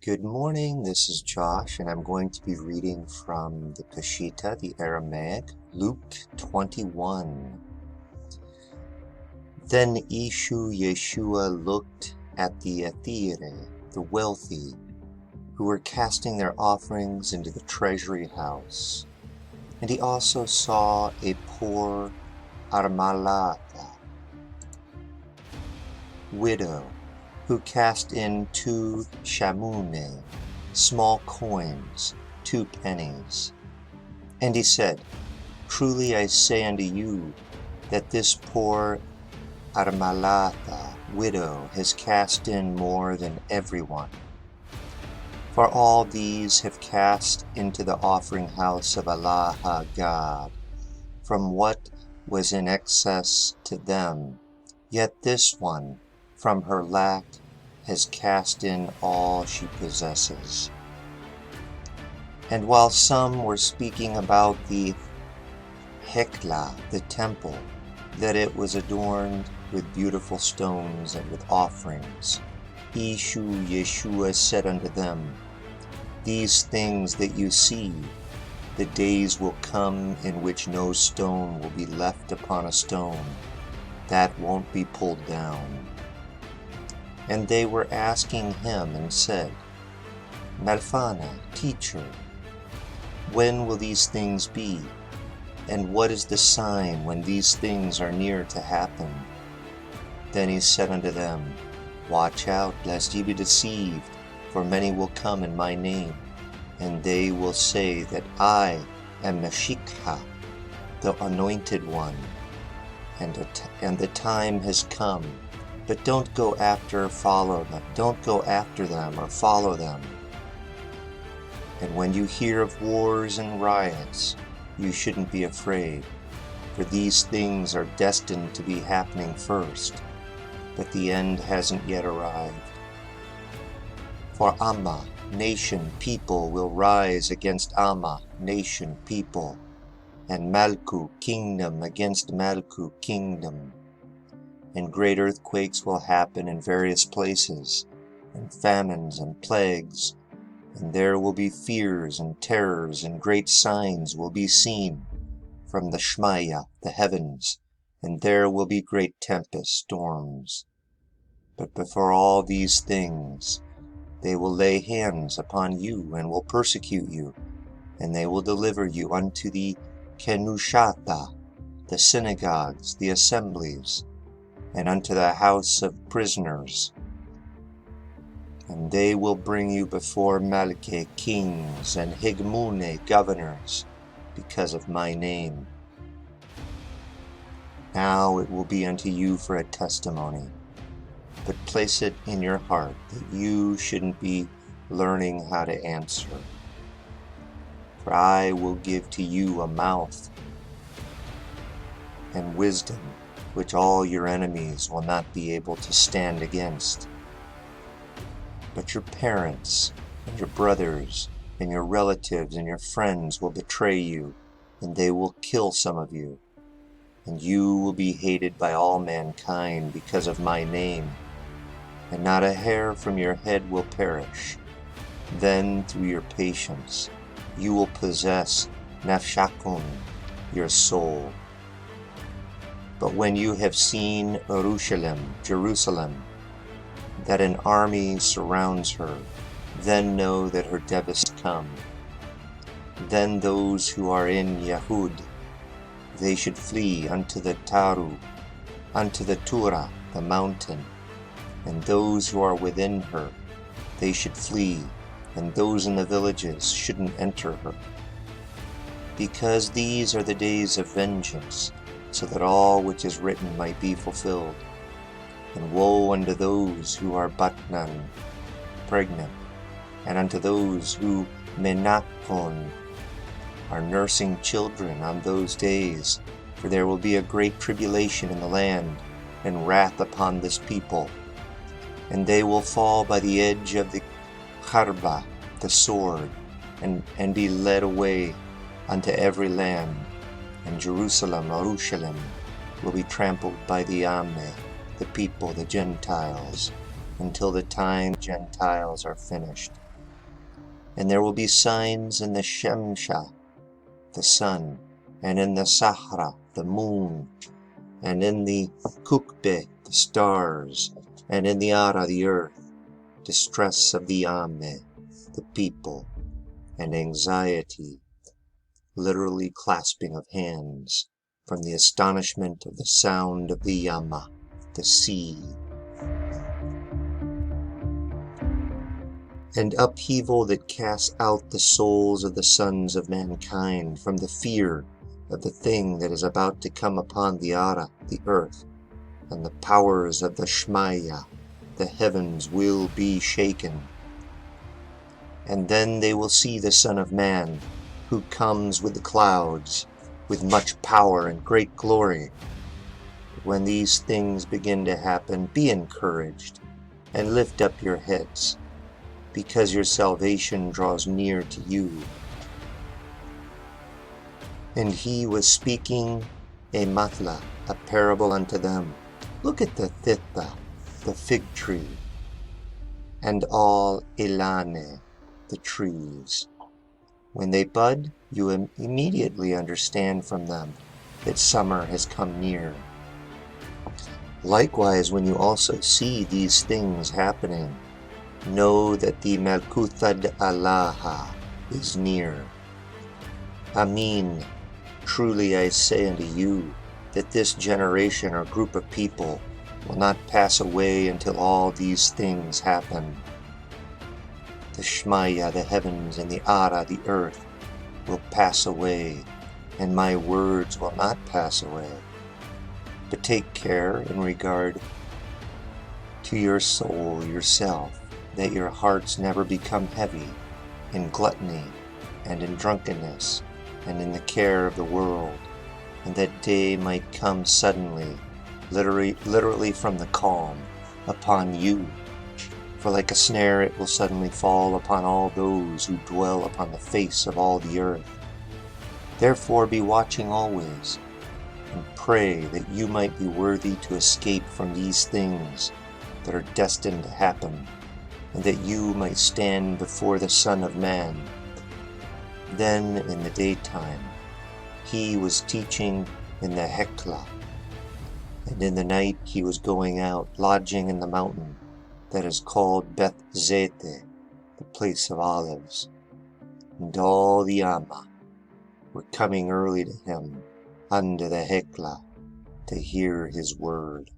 Good morning, this is Josh, and I'm going to be reading from the Peshitta, the Aramaic, Luke 21. Then Yeshua looked at the Athire, the wealthy, who were casting their offerings into the treasury house, and he also saw a poor Aramaic widow, who cast in 2 shamune, small coins, 2 pennies. And he said, Truly I say unto you, that this poor Aramaic widow has cast in more than everyone. For all these have cast into the offering house of Allah God, from what was in excess to them, yet this one, from her lack, has cast in all she possesses. And while some were speaking about the Hekla, the temple, that it was adorned with beautiful stones and with offerings, Yeshua said unto them, These things that you see, the days will come in which no stone will be left upon a stone that won't be pulled down. And they were asking him and said, Malfana, teacher, when will these things be? And what is the sign when these things are near to happen? Then he said unto them, Watch out, lest ye be deceived, for many will come in my name, and they will say that I am Meshikha, the anointed one, and the time has come. But don't go after them or follow them. And when you hear of wars and riots, you shouldn't be afraid, for these things are destined to be happening first, but the end hasn't yet arrived. For Amma, nation, people, will rise against Amma, nation, people, and Malku, kingdom, against Malku, kingdom. And great earthquakes will happen in various places, and famines and plagues, and there will be fears and terrors, and great signs will be seen from the Shmaya, the heavens, and there will be great tempests, storms. But before all these things, they will lay hands upon you, and will persecute you, and they will deliver you unto the Kenushata, the synagogues, the assemblies, and unto the house of prisoners. And they will bring you before Malke, kings, and Higmune, governors, because of my name. Now it will be unto you for a testimony, but place it in your heart that you shouldn't be learning how to answer. For I will give to you a mouth and wisdom, which all your enemies will not be able to stand against. But your parents, and your brothers, and your relatives, and your friends will betray you, and they will kill some of you. And you will be hated by all mankind because of my name, and not a hair from your head will perish. Then, through your patience, you will possess nafshakun, your soul. But when you have seen Jerusalem, that an army surrounds her, then know that her death has come. Then those who are in Yahud, they should flee unto the Tura, the mountain. And those who are within her, they should flee, and those in the villages shouldn't enter her. Because these are the days of vengeance, so that all which is written might be fulfilled. And woe unto those who are batnan, pregnant, and unto those who menakon, are nursing children on those days, for there will be a great tribulation in the land, and wrath upon this people. And they will fall by the edge of the harba, the sword, and be led away unto every land. And Jerusalem, will be trampled by the Ame, the people, the Gentiles, until the time Gentiles are finished. And there will be signs in the Shemsha, the sun, and in the Sahra, the moon, and in the Kukbe, the stars, and in the Ara, the earth, distress of the Ame, the people, and anxiety, literally clasping of hands, from the astonishment of the sound of the Yama, the sea, and upheaval that casts out the souls of the sons of mankind from the fear of the thing that is about to come upon the Ara, the earth, and the powers of the Shmaya, the heavens, will be shaken. And then they will see the Son of Man, who comes with the clouds, with much power and great glory. But when these things begin to happen, be encouraged, and lift up your heads, because your salvation draws near to you. And he was speaking a matla, a parable unto them. Look at the thitha, the fig tree, and all ilane, the trees. When they bud, you immediately understand from them that summer has come near. Likewise, when you also see these things happening, know that the Malkuthad Allah is near. Amin, truly I say unto you, that this generation or group of people will not pass away until all these things happen. The Shmaya, the heavens, and the Ara, the earth, will pass away, and my words will not pass away. But take care in regard to your soul yourself, that your hearts never become heavy in gluttony and in drunkenness and in the care of the world, and that day might come suddenly, literally from the calm, upon you. For like a snare it will suddenly fall upon all those who dwell upon the face of all the earth. Therefore be watching always, and pray that you might be worthy to escape from these things that are destined to happen, and that you might stand before the Son of Man. Then in the daytime he was teaching in the Hekla, and in the night he was going out, lodging in the mountain that is called Beth Zete, the place of olives. And all the Amma were coming early to him under the Hekla to hear his word.